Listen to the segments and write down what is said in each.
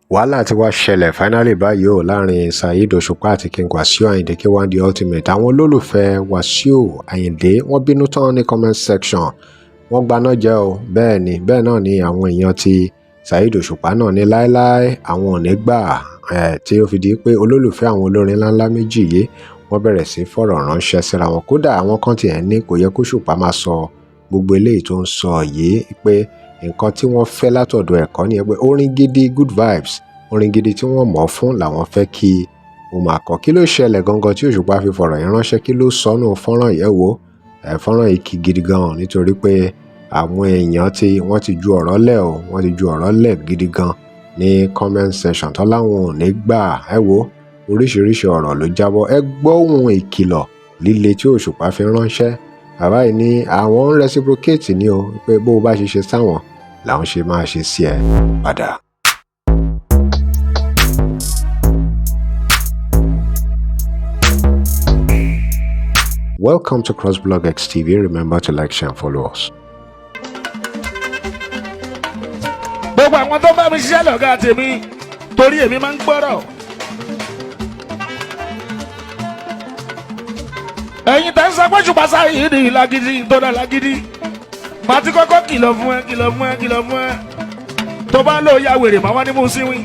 wàhálà tí wàá ṣẹlẹ̀ finally báyìí o láàrin Saheed Òṣùpá àti King Wasiu Ayinde K1 The Ultimate. Àwọn olólùfẹ́ Wasiu Ayinde wọ́n bínú tán ní comment section, wọ́n gbaná jẹ́ o. Bẹ́ẹ̀ náà ni àwọn èèyàn ti Saheed Òṣùpá náà ní láéláé àwọn ò ní gbà tí ó fi di pé olólùfẹ́ àwọn olórin ńláńlá méjì yìí wọ́n bẹ̀rẹ̀ sí fọ̀rọ̀ ránṣẹ́ síra wọn. Kódà àwọn kan tiẹ̀ ní kò yẹ kó Òṣùpá máa sọ gbogbo eléyìí tó ń sọ yìí, pé nǹkan tí wọ́n fẹ́ látọ̀dọ̀ ẹ̀kọ́ nìyẹn, pé orin gidi, good vibes, orin gidi tí wọ́n mọ̀ fún làwọn fẹ́ kí o máa kọ. Kí ló ṣẹlẹ̀ gangan tí Òṣùpá fi fọ̀rọ̀ yẹn ránṣẹ́? Kí ló sọnù fọ́nrán yẹn wò? Fọ́nrán yìí kì gidi gan nítorí pé àwọn èèyàn wọ́n ti ju ọ̀rọ̀ lẹ̀ o, wọ́n ti ju ọ̀rọ̀ lẹ̀ gidi gan ní comment section tó láwọn ò ní gbà. Wò oríṣiríṣi ọ̀rọ̀ ló jábọ̀. Ẹ gbọ́ ohun ìkìlọ̀ líle tí Òṣùpá fi ránṣẹ́. Bàbá yìí ní àwọn ń reciprocate ní o, pé bó o bá ṣe sáwọn làwọn ṣe máa ṣe sí ẹ padà. Welcome to CrossBlog X TV. Remember to like, share and follow us. Gbogbo àwọn tó bá mi ṣiṣẹ́ lọ́gá tèmi torí èmi máa ń gbọ́rọ̀. Ẹ̀yin tẹ́ ń sọ pé Òṣùpá Saheed lágídí tó dá lágídí. Màá ti kọ́kọ́ kìlọ̀ fún ẹ. Tó bá lò ya wèrè màá wá ní mú síwìn.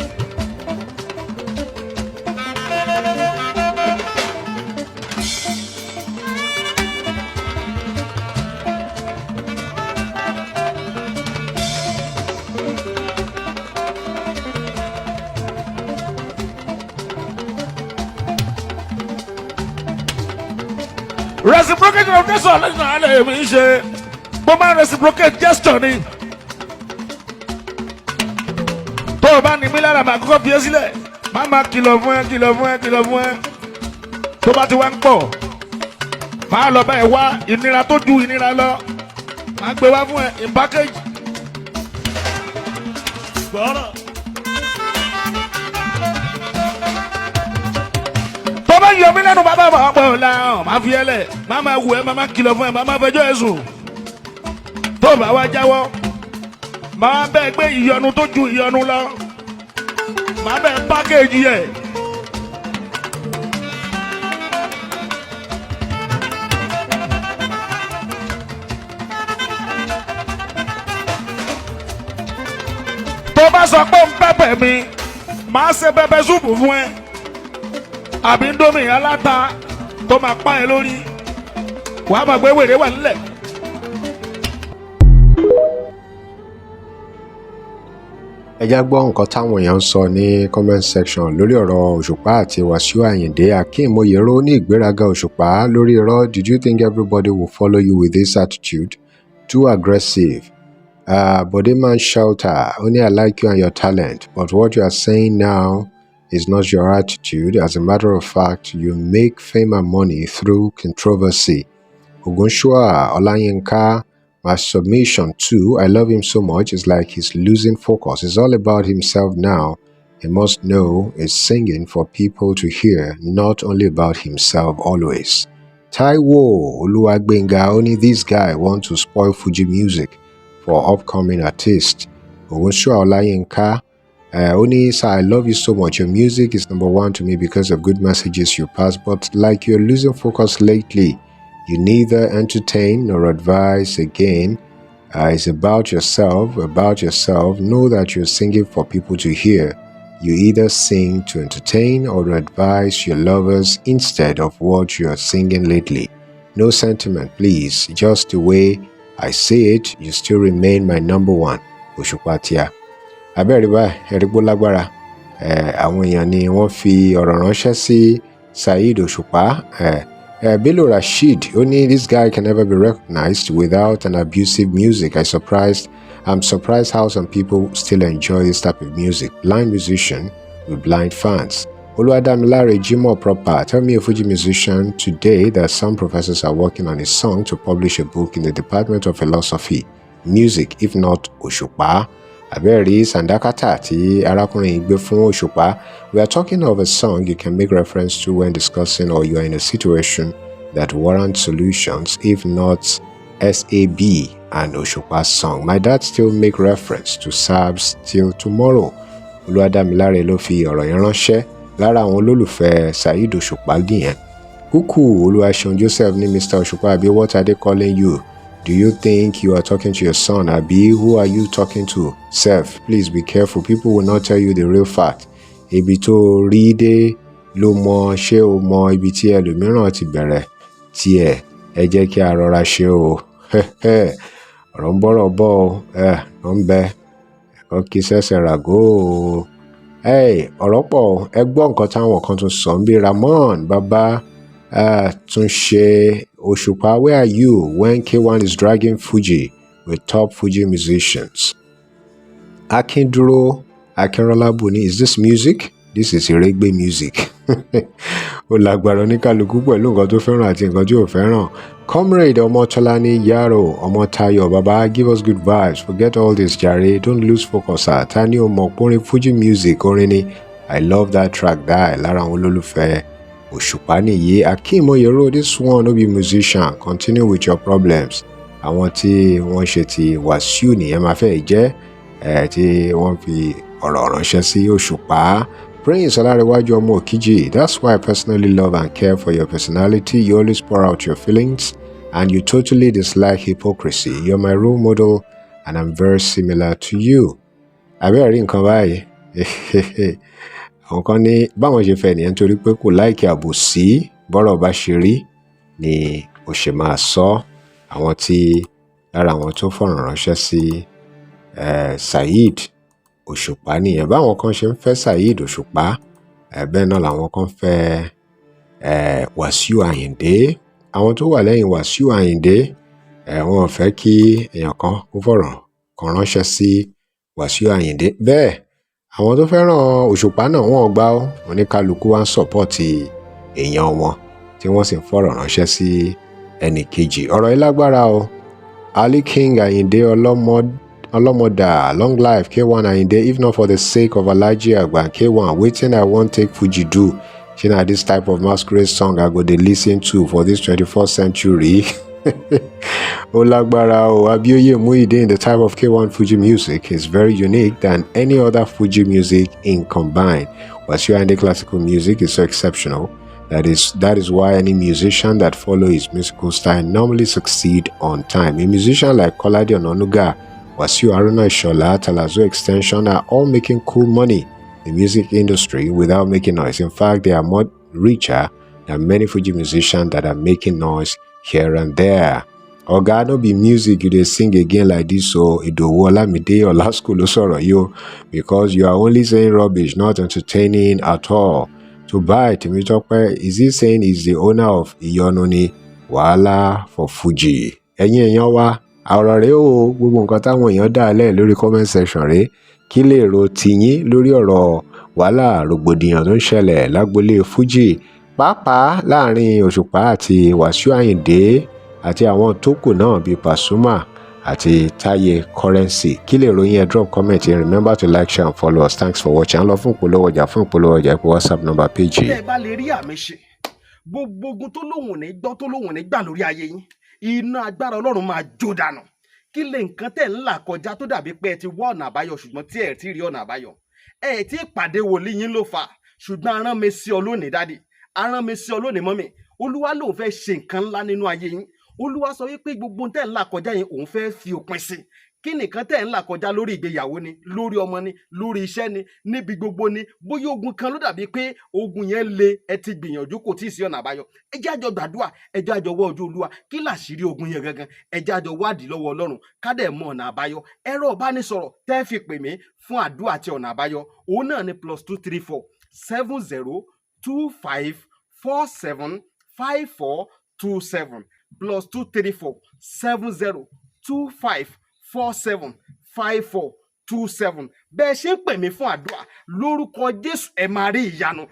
Reciprocation of gesture lẹ́yìn àlẹ́ mi ń ṣe. Mo máa reciprocate gesture ni. Tó o bá ní mí lára màá kọ́kọ́ fi é sílẹ̀. Máa kìlọ̀ fún ẹ. Tó bá ti wá ń pọ̀. Máa lọ bá ẹ wá ìnira tó ju ìnira lọ. Máa gbé wá fún ẹ in package. Gbọ́rọ̀. Yọ mí lẹ́nu bàbá ọ̀pọ̀ ọ̀la máa fi ẹlẹ̀ máa wù ẹ́ máa kìlọ̀ fún ẹ máa fẹjọ́ ẹ sùn. Tó bá wá jáwọ́ máa bẹ́ẹ̀ gbé ìyọnu tó ju ìyọnu lọ máa bẹ́ẹ̀ pákéjì ẹ̀. Tó bá sọ pé ń pẹ́pẹ́ mi máa ṣe pẹpẹ súùpù fún ẹ. Àbí ń dómi aláta tó máa pa ẹ lórí wàá máa gbé wèrè wà nílẹ̀. Ẹ já gbọ́ nǹkan táwọn èèyàn ń sọ ní comment section lórí ọ̀rọ̀ Òṣùpá àti Wasiu Ayinde. Akeem Oyero ní ìgbéraga Òṣùpá lórí irọ́. Did you think everybody will follow you with this attitude? Too aggressive. Bodeman Shelter only I like you and your talent, but what you are saying now is not your attitude. As a matter of fact, you make fame and money through controversy. Ogunshua Olayinka, my submission too, I love him so much, it's like he's losing focus. It's all about himself now. He must know he's singing for people to hear, not only about himself always. Taiwo Oluwagbenga, only this guy want to spoil Fuji music for upcoming artists. Ogunshua Olayinka, Onisa, I love you so much. Your music is number one to me because of good messages you pass, but like you're losing focus lately. You neither entertain nor advise again. It's about yourself. Know that you're singing for people to hear. You either sing to entertain or to advise your lovers instead of what you're singing lately. No sentiment, please. Just the way I say it, you still remain my number one. Òṣùpá abẹ́rẹ́ báyìí ẹ̀rígbó lágbára àwọn èèyàn ni wọ́n fi ọ̀rọ̀ ránṣẹ́ sí Saheed Òṣùpá. Bello Rasheed ó ní this guy can never be recognized without an abusive music. I'm surprised how some people still enjoy this type of music. Blind musician with blind fans. Oluwadamilare Jimoh Proper, tell me a Fuji musician today that some professors are working on a song to publish a book in the Department of Philosophy, Music, if not Òṣùpá. Abẹ́rí Sandakata tí arákùnrin gbé fún Òṣùpá. We are talking of a song you can make reference to when discussing or you are in a situation that warrants solutions, if not SAB and Òṣùpá's song. My dad still make reference to Sab's Till Tomorrow. Olúwadámiláre ló fi ọ̀rọ̀ yẹn ránṣẹ́ lára àwọn olólùfẹ́ Saheed Òṣùpá nìyẹn. Kúkú Olúwaṣeun Joseph ní Mr. Òṣùpá àbí what are they calling you? Do you think you are talking to your son? Àbí who are you talking to? Sef, please be careful. People will not tell you the real fact. Ibi tó rí dé ló mọ, ṣé o mọ ibi tí ẹlòmíràn ti bẹ̀rẹ̀ tiẹ̀? Ẹ jẹ́ kí a rọra ṣe o. Ọ̀rọ̀ ń bọ̀rọ̀ bọ̀ ọ́ ń bẹ ẹ̀kọ́ kí sẹ́sẹ̀ ràgó o. Ọ̀rọ̀ pọ̀, ẹ gbọ́ nǹkan táwọn kan tún sọ ń bí Ramon bàbá tún ṣe Òṣùpá, where are you when K1 is dragging Fuji with top Fuji musicians? Akinduro Akinrolabu ni, is this music? This is Iregbe music. Ó lágbára oníkálukú pẹ̀lú nǹkan tó fẹ́ràn àti nǹkan tí ò fẹ́ràn. Comrade Ọmọtọ́lání Yaro Ọmọtayọ baba, give us good vibes, forget all this jare, don't lose focus. Ta ni o mọ̀ pórin Fuji music orin ni? I love that track die lára àwọn olólùfẹ́ Òṣùpá nìyí. Akeem Oyero, this one no be musician, continue with your problems. Àwọn tí wọ́n ṣe ti Wàsíù nìyẹn máa fẹ́ jẹ́ tí wọ́n fi ọ̀rọ̀ ránṣẹ́ sí Òṣùpá. Prince Ọlárẹ̀wájú ọmọ Òkìjì, that's why I personally love and care for your personality. You always pour out your feelings and you totally dislike hypocrisy. You're my role model and I'm very similar to you. Àbẹ́rẹ́ rí nǹkan báyìí. Àwọn kan ní báwọn ṣe fẹ́ nìyẹn nítorí pé kò láìkí àbòsí, bọ́rọ̀ bá ṣe rí ni ó ṣe máa sọ. Àwọn tí lára àwọn tó fọ̀rọ̀ ránṣẹ́ sí Saheed Òṣùpá nìyẹn. Báwọn kan ṣe ń fẹ́ Saheed Òṣùpá bẹ́ẹ̀ náà làwọn kan fẹ́ Wàsíù Àyìndé. Àwọn tó wà lẹ́yìn Wàsíù Àyìndé wọn ò fẹ́ kí èèyàn kan kó fọ̀rọ̀ kan ránṣẹ́ sí Wàsíù Àyìndé. Bẹ́ẹ̀ àwọn tó fẹ́ràn Òṣùpá náà wọn ò gbà ó, oníkálukú wá ń sọ̀pọ̀tì èèyàn wọn tí wọ́n sì ń fọ̀rọ̀ ránṣẹ́ sí ẹnì kejì. Ọ̀rọ̀ yìí lágbára o. Ali King Àyìndé Ọlọ́mọdà, long life K1 Àyìndé, if not for the sake of Alhaji Agba K1, wetin I wan take Fuji do? Shey na this type of masquerade song I go dey listen to for this 21st century? Ó lágbára o. Abioye Muhyiddin, the type of K1 Fuji music is very unique than any other Fuji music in combined. Wasiu Ayinde classical music is so exceptional. That is why any musician that follow his musical style normally succeed on time. A musician like Kolade Onanuga, Wasiu Haruna Ishola, Talazo Extension are all making cool money in the music industry without making noise. In fact, they are more richer than many Fuji musicians that are making noise here and there. Oga, no be music you dey sing again like this, so Idowu Olamide Olasco ló sọ̀rọ̀ yìí o, because you are only saying rubbish, not entertaining at all. To buy Temitope, is he saying he's the owner of Iyonu ni? Wàhálà for Fuji. Ẹ̀yin èèyàn wa, ọ̀rọ̀ rèé o, gbogbo nǹkan táwọn èèyàn dá lẹ̀ lórí comment section rèé. Kí lè ro tiyín lórí ọ̀rọ̀ wàhálà rògbòdìyàn tó ń ṣẹlẹ̀ lágbolé Fuji, pàápàá láàrin Òṣùpá àti Wàsíù Àyìndé àti àwọn tó kù náà bíi Pasuma àti Taye Currency. Kí lè ròyìn ẹ drop comment and remember to like, share and follow us. Thanks for watching. Lọ fún ìpolówó ọjà pé WhatsApp number page. Tẹ́ bá lè rí àmì ṣe gbogbo ogun tó lóhùn ní gbọ́ tó lóhùn ní gbà lórí ayé yín, iná agbára Ọlọ́run máa jó dànù. Kí lè nǹkan tẹ́ ń là kọjá tó dàbí pé ẹ ti wá ọ̀nà àbáyọ ṣùgbọ́n tí ẹ ti rí ọ̀nà àbáyọ. Ẹ ti pàdé wòlíì yín ló fà, ṣùgbọ́n arán mi sí ọ lónìí dádì, arán mi sí ọ lónìí mọ́mì. Olúwa lòun fẹ́ ṣe nǹkan ńlá nínú ayé yín. Olúwa sọ wípé gbogbo tẹ́ ń là kọjá yẹn òun fẹ́ fi òpin sí. Kí nìkan tẹ́ ń là kọjá lórí ìgbéyàwó ni, lórí ọmọ ni, lórí iṣẹ́ ni, níbi gbogbo ni, bóyá ogun kan ló dàbí pé ogun yẹn le, ẹ ti gbìyànjú kò tí ì sí ọ̀nà àbáyọ. Ẹ jẹ́ àjọ gbàdúrà, ẹ jẹ́ àjọ wá ojú Olúwa, kí làṣírí ogun yẹn gangan, ẹ jẹ́ àjọ wádìí lọ́wọ́ Ọlọ́run, ká dẹ̀ mọ ọ̀nà àbáyọ. Ẹ̀rọ ìbánisọ̀rọ̀ tẹ́ fi pè mí fún àdúrà àti ọ̀nà àbáyọ, òun náà ni +234 70 25 47 5427 +234 70 25 47 5427. Bẹ́ẹ̀ ṣe ń pè mí fún àdúrà lórúkọ Jésù ẹ máa rí ìyanu.